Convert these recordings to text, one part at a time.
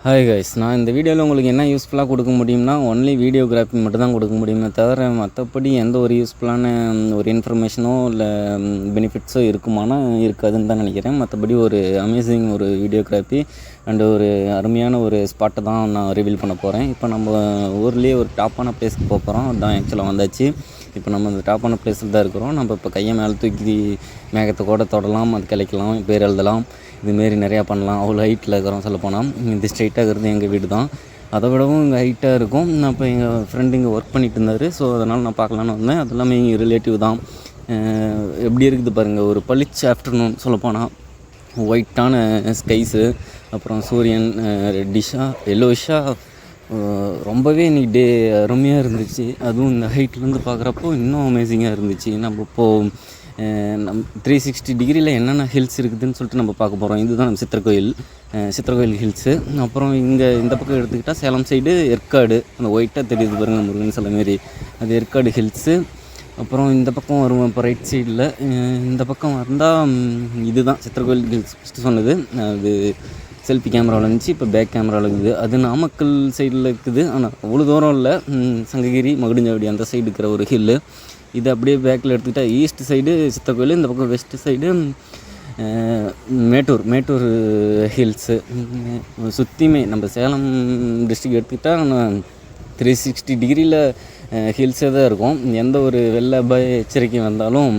Hi guys, நான் இந்த வீடியோவில் உங்களுக்கு என்ன யூஸ்ஃபுல்லாக கொடுக்க முடியும்னா ஒன்லி வீடியோகிராஃபி மட்டும் தான் கொடுக்க முடியுமே தவிர மற்றபடி எந்த ஒரு யூஸ்ஃபுல்லான ஒரு இன்ஃபர்மேஷனோ இல்லை பெனிஃபிட்ஸோ இருக்குமானா இருக்காதுன்னு தான் நினைக்கிறேன். மற்றபடி ஒரு அமேசிங் ஒரு வீடியோகிராஃபி அண்டு ஒரு அருமையான ஒரு ஸ்பாட்டை தான் நான் ரிவீல் பண்ண போகிறேன். இப்போ நம்ம ஊர்லேயே ஒரு டாப்பான பிளேஸ்க்கு போகிறோம். அதுதான் ஆக்சுவலாக வந்தாச்சு. இப்போ நம்ம அந்த டாப்பான பிளேஸில் தான் இருக்கிறோம். நம்ம இப்போ கையை மேலே தூக்கி மேகத்தை கூட தொடலாம், அது கிளைக்கலாம், பேர் எழுதலாம், இதுமாரி நிறையா பண்ணலாம். அவ்வளோ ஹைட்டில் இருக்கிறோம். சொல்லப்போனால் இது ஸ்ட்ரைட்டாக இருக்கிறது எங்கள் வீடு தான். அதை விடவும் இங்கே ஹைட்டாக இருக்கும். நான் இப்போ எங்கள் ஃப்ரெண்டு இங்கே ஒர்க் பண்ணிகிட்டு இருந்தார். ஸோ அதனால் நான் பார்க்கலான்னு வந்தேன். அது எல்லாமே எங்கள் ரிலேட்டிவ் தான். எப்படி இருக்குது பாருங்கள், ஒரு பளிச்சு ஆஃப்டர்நூன் சொல்லப்போனால் ஒயிட்டான ஸ்கைஸு, அப்புறம் சூரியன் ரெட்டிஷாக எல்லோஷாக ரொம்பவே இன்றைக்கி டே அருமையாக இருந்துச்சு. அதுவும் இந்த ஹைட்லேருந்து பார்க்குறப்போ இன்னும் அமேசிங்காக இருந்துச்சு. நம்ம இப்போது 360 டிகிரியில் என்னென்ன ஹில்ஸ் இருக்குதுன்னு சொல்லிட்டு நம்ம பார்க்க போகிறோம். இதுதான் நம்ம சித்திரக்கோயில் ஹில்ஸு. அப்புறம் இங்கே இந்த பக்கம் எடுத்துக்கிட்டால் சேலம் சைடு ஏற்காடு, அந்த ஒயிட்டாக தெரியுது பாருங்கள், முருகன் சிலை மாரி, அது ஏற்காடு ஹில்ஸு. அப்புறம் இந்த பக்கம் வருவோம். இப்போ ரைட் சைடில் இந்த பக்கம் வந்தால் இதுதான் சித்திரக்கோயில் ஹில்ஸ் ஃபஸ்ட்டு சொன்னது. அது செல்ஃபி கேமராவில் இருந்துச்சு, இப்போ பேக் கேமராவில் இருக்குது. அது நாமக்கல் சைடில் இருக்குது, ஆனால் அவ்வளோ தூரம் இல்லை. சங்ககிரி மகுடிஞ்சாவடி அந்த சைடு இருக்கிற ஒரு ஹில்லு. இது அப்படியே பேக்கில் எடுத்துக்கிட்டால் ஈஸ்ட் சைடு சித்தக்கோயில், இந்த பக்கம் வெஸ்ட் சைடு மேட்டூர் ஹில்ஸு. சுற்றியுமே நம்ம சேலம் டிஸ்ட்ரிக்ட் எடுத்துக்கிட்டால் 360 டிகிரியில் ஹில்ஸே தான் இருக்கும். எந்த ஒரு வெள்ள அபாய எச்சரிக்கை வந்தாலும்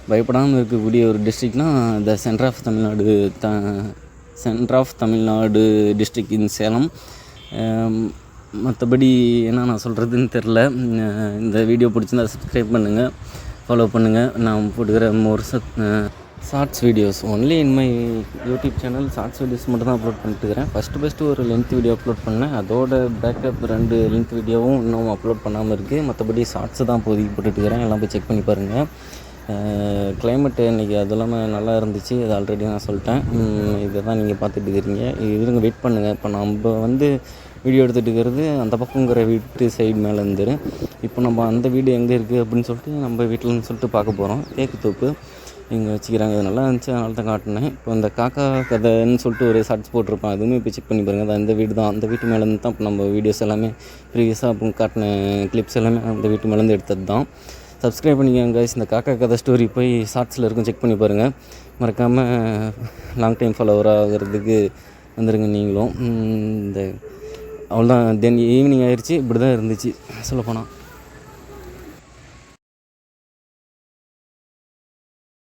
பயப்படாமல் இருக்கக்கூடிய ஒரு டிஸ்ட்ரிக்ட்னால் the center of Tamil Nadu district in Salem. மற்றபடி என்ன நான் சொல்கிறதுன்னு தெரில. இந்த வீடியோ பிடிச்சிருந்தா சப்ஸ்கிரைப் பண்ணுங்கள், ஃபாலோ பண்ணுங்கள். நான் போட்டுக்கிற more shorts videos only in my YouTube channel. Shorts videos மட்டும் தான் அப்லோட் பண்ணிட்டுக்கிறேன். ஃபஸ்ட்டு ஒரு லென்த் வீடியோ அப்லோட் பண்ணேன். அதோட பேக்கப் 2 லென்த் வீடியோவும் இன்னும் அப்லோட் பண்ணாமல் இருக்குது. மற்றபடி ஷார்ட்ஸு தான் இப்போதைக்கு போட்டுட்டுக்கிறேன். எல்லாம் போய் செக் பண்ணி பாருங்கள். கிளைமேட்டு இன்றைக்கி அது இல்லாமல் நல்லா இருந்துச்சு. அது ஆல்ரெடி நான் சொல்லிட்டேன். இதை தான் நீங்கள் பார்த்துட்டு இருக்கிறீங்க. இருங்க, வெயிட் பண்ணுங்கள். இப்போ நம்ம வீடியோ எடுத்துகிட்டு இருக்கிறது அந்த பக்கங்கிற வீட்டு சைடு மேலே இருந்து. இப்போ நம்ம அந்த வீடு எங்கே இருக்குது அப்படின்னு சொல்லிட்டு நம்ம வீட்டில்னு சொல்லிட்டு பார்க்க போகிறோம். தேக்கு தோப்பு இங்கே வச்சுக்கிறாங்க. அது நல்லா இருந்துச்சு, அதனால தான் காட்டினேன். இப்போ இந்த காக்கா கதைன்னு சொல்லிட்டு ஒரு ஷார்ட்ஸ் போட்டிருப்பேன். அதுவுமே இப்போ செக் பண்ணி பாருங்கள். அது அந்த வீடு தான். அந்த வீட்டு மேலேருந்து தான் இப்போ நம்ம வீடியோஸ் எல்லாமே ப்ரீவியஸாக அப்போ காட்டின கிளிப்ஸ் எல்லாமே அந்த வீட்டு மேலேருந்து எடுத்தது தான். சப்ஸ்கிரைப் பண்ணிக்கோங்க கைஸ். இந்த காக்கா கதை ஸ்டோரி போய் ஷார்ட்ஸில் இருக்கும், செக் பண்ணி பாருங்கள். மறக்காமல் லாங் டைம் ஃபாலோவராக ஆகிறதுக்கு வந்துடுங்க நீங்களும். இந்த அவ்வளோதான். தென் ஈவினிங் ஆயிடுச்சு. இப்படி தான் இருந்துச்சு சொல்லப்போனால்.